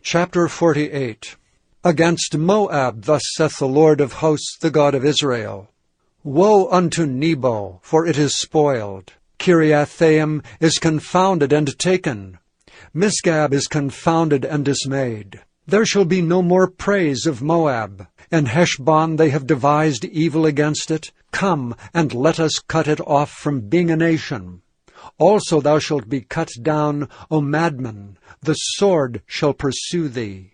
Chapter 48. Against Moab thus saith the Lord of hosts, the God of Israel. Woe unto Nebo, for it is spoiled. Kiriathaim is confounded and taken. Misgab is confounded and dismayed. There shall be no more praise of Moab. In Heshbon they have devised evil against it. Come, and let us cut it off from being a nation. Also thou shalt be cut down, O madman, the sword shall pursue thee.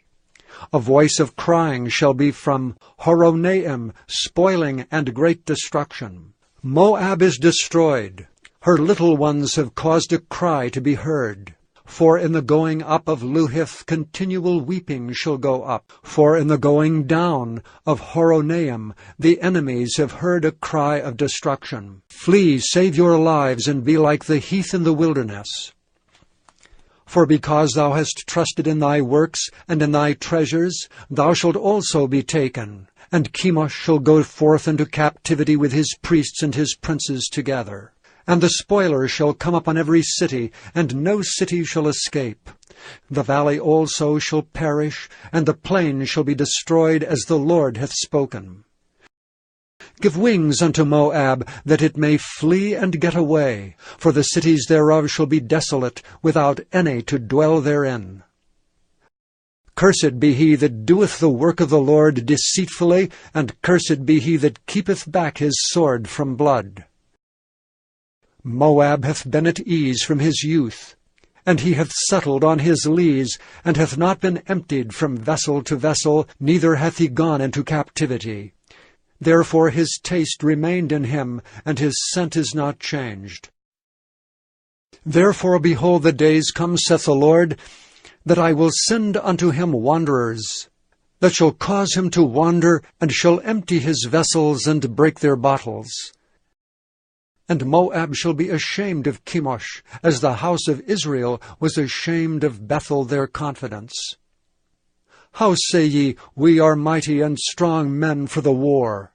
A voice of crying shall be from Horonaim, spoiling and great destruction. Moab is destroyed. Her little ones have caused a cry to be heard. For in the going up of Luhith continual weeping shall go up. For in the going down of Horonaim the enemies have heard a cry of destruction. Flee, save your lives, and be like the heath in the wilderness. For because thou hast trusted in thy works and in thy treasures, thou shalt also be taken. And Chemosh shall go forth into captivity with his priests and his princes together. And the spoiler shall come upon every city, and no city shall escape. The valley also shall perish, and the plain shall be destroyed, as the Lord hath spoken. Give wings unto Moab, that it may flee and get away, for the cities thereof shall be desolate, without any to dwell therein. Cursed be he that doeth the work of the Lord deceitfully, and cursed be he that keepeth back his sword from blood. Moab hath been at ease from his youth, and he hath settled on his lees, and hath not been emptied from vessel to vessel, neither hath he gone into captivity. Therefore his taste remained in him, and his scent is not changed. Therefore, behold, the days come, saith the Lord, that I will send unto him wanderers, that shall cause him to wander, and shall empty his vessels, and break their bottles. And Moab shall be ashamed of Chemosh, as the house of Israel was ashamed of Bethel their confidence. How say ye, we are mighty and strong men for the war?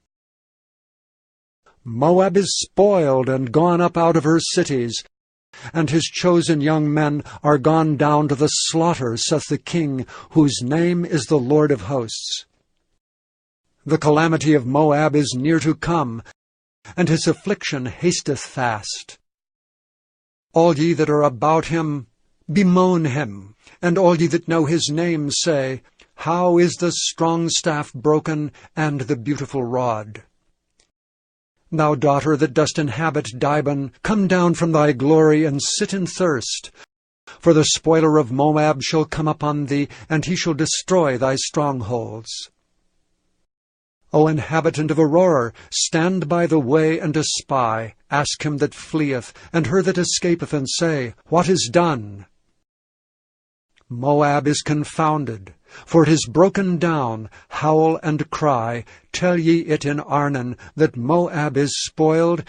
Moab is spoiled and gone up out of her cities, and his chosen young men are gone down to the slaughter, saith the King, whose name is the Lord of hosts. The calamity of Moab is near to come, and his affliction hasteth fast. All ye that are about him, bemoan him, and all ye that know his name say, How is the strong staff broken, and the beautiful rod? Thou daughter that dost inhabit Dibon, come down from thy glory, and sit in thirst. For the spoiler of Moab shall come upon thee, and he shall destroy thy strongholds. O inhabitant of Aurora, stand by the way and espy. Ask him that fleeth, and her that escapeth, and say, What is done? Moab is confounded, for it is broken down. Howl and cry. Tell ye it in Arnon, that Moab is spoiled,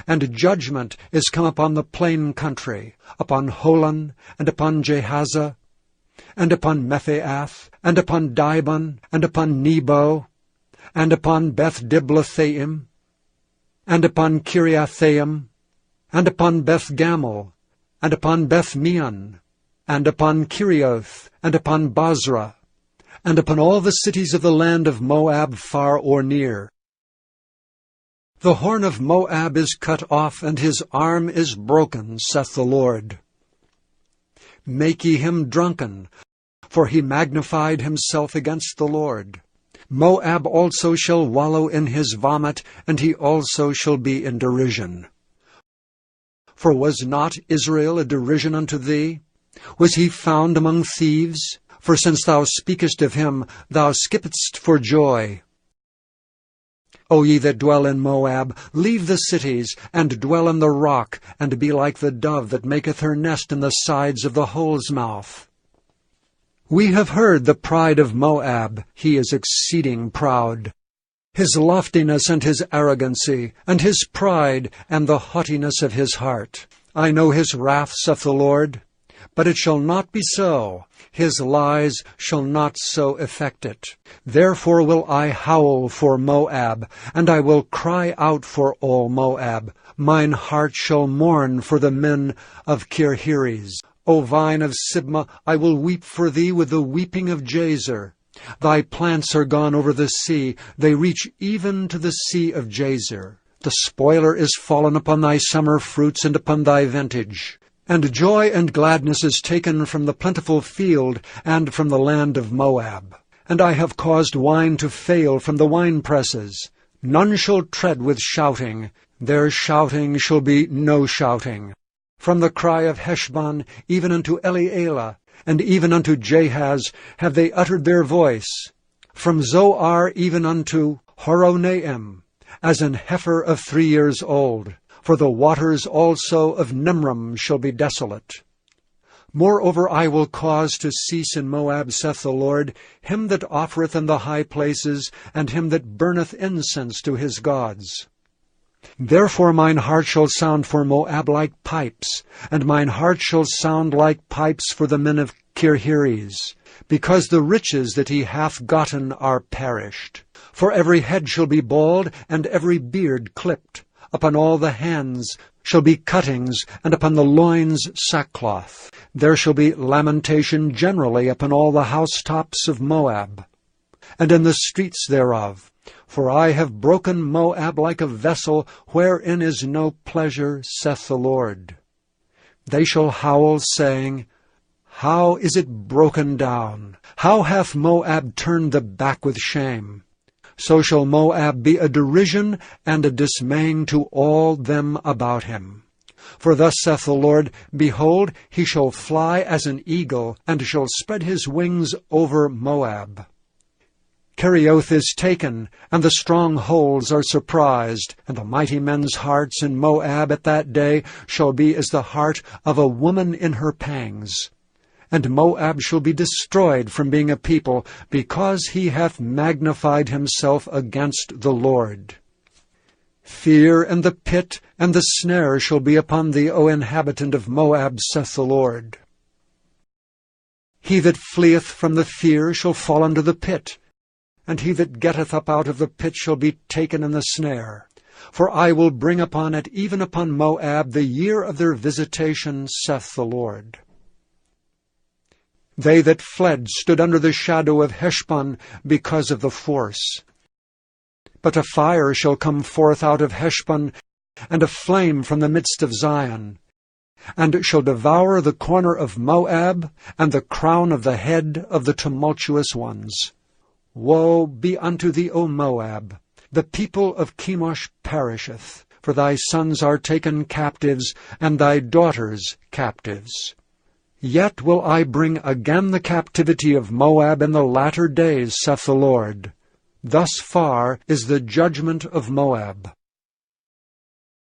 and judgment is come upon the plain country, upon Holon, and upon Jehazah, and upon Mephaath, and upon Dibon, and upon Nebo, and upon Beth-Diblathaim, and upon Kiriathaim, and upon Beth-Gamel, and upon Beth-Meon, and upon Kerioth, and upon Bozrah, and upon all the cities of the land of Moab far or near. The horn of Moab is cut off, and his arm is broken, saith the Lord. Make ye him drunken, for he magnified himself against the Lord. Moab also shall wallow in his vomit, and he also shall be in derision. For was not Israel a derision unto thee? Was he found among thieves? For since thou speakest of him, thou skippedst for joy. O ye that dwell in Moab, leave the cities, and dwell in the rock, and be like the dove that maketh her nest in the sides of the hole's mouth. We have heard the pride of Moab. He is exceeding proud. His loftiness and his arrogancy, and his pride, and the haughtiness of his heart. I know his wrath, saith the Lord, but it shall not be so. His lies shall not so effect it. Therefore will I howl for Moab, and I will cry out for all Moab. Mine heart shall mourn for the men of Kirheres. O vine of Sibmah, I will weep for thee with the weeping of Jazer. Thy plants are gone over the sea, they reach even to the sea of Jazer. The spoiler is fallen upon thy summer fruits and upon thy vintage. And joy and gladness is taken from the plentiful field and from the land of Moab. And I have caused wine to fail from the winepresses. None shall tread with shouting, their shouting shall be no shouting. From the cry of Heshbon even unto Elealeh, and even unto Jahaz have they uttered their voice. From Zoar even unto Horonaim, as an heifer of 3 years old. For the waters also of Nimram shall be desolate. Moreover I will cause to cease in Moab, saith the Lord, him that offereth in the high places, and him that burneth incense to his gods. Therefore mine heart shall sound for Moab like pipes, and mine heart shall sound like pipes for the men of Kirheres, because the riches that he hath gotten are perished. For every head shall be bald, and every beard clipped. Upon all the hands shall be cuttings, and upon the loins sackcloth. There shall be lamentation generally upon all the housetops of Moab, and in the streets thereof. For I have broken Moab like a vessel, wherein is no pleasure, saith the Lord. They shall howl, saying, How is it broken down? How hath Moab turned the back with shame? So shall Moab be a derision and a dismaying to all them about him. For thus saith the Lord, Behold, he shall fly as an eagle, and shall spread his wings over Moab. Kerioth is taken, and the strongholds are surprised, and the mighty men's hearts in Moab at that day shall be as the heart of a woman in her pangs. And Moab shall be destroyed from being a people, because he hath magnified himself against the Lord. Fear and the pit and the snare shall be upon thee, O inhabitant of Moab, saith the Lord. He that fleeth from the fear shall fall into the pit, and he that getteth up out of the pit shall be taken in the snare. For I will bring upon it, even upon Moab, the year of their visitation, saith the Lord. They that fled stood under the shadow of Heshbon because of the force. But a fire shall come forth out of Heshbon, and a flame from the midst of Zion, and shall devour the corner of Moab, and the crown of the head of the tumultuous ones. Woe be unto thee, O Moab! The people of Chemosh perisheth, for thy sons are taken captives, and thy daughters captives. Yet will I bring again the captivity of Moab in the latter days, saith the Lord. Thus far is the judgment of Moab.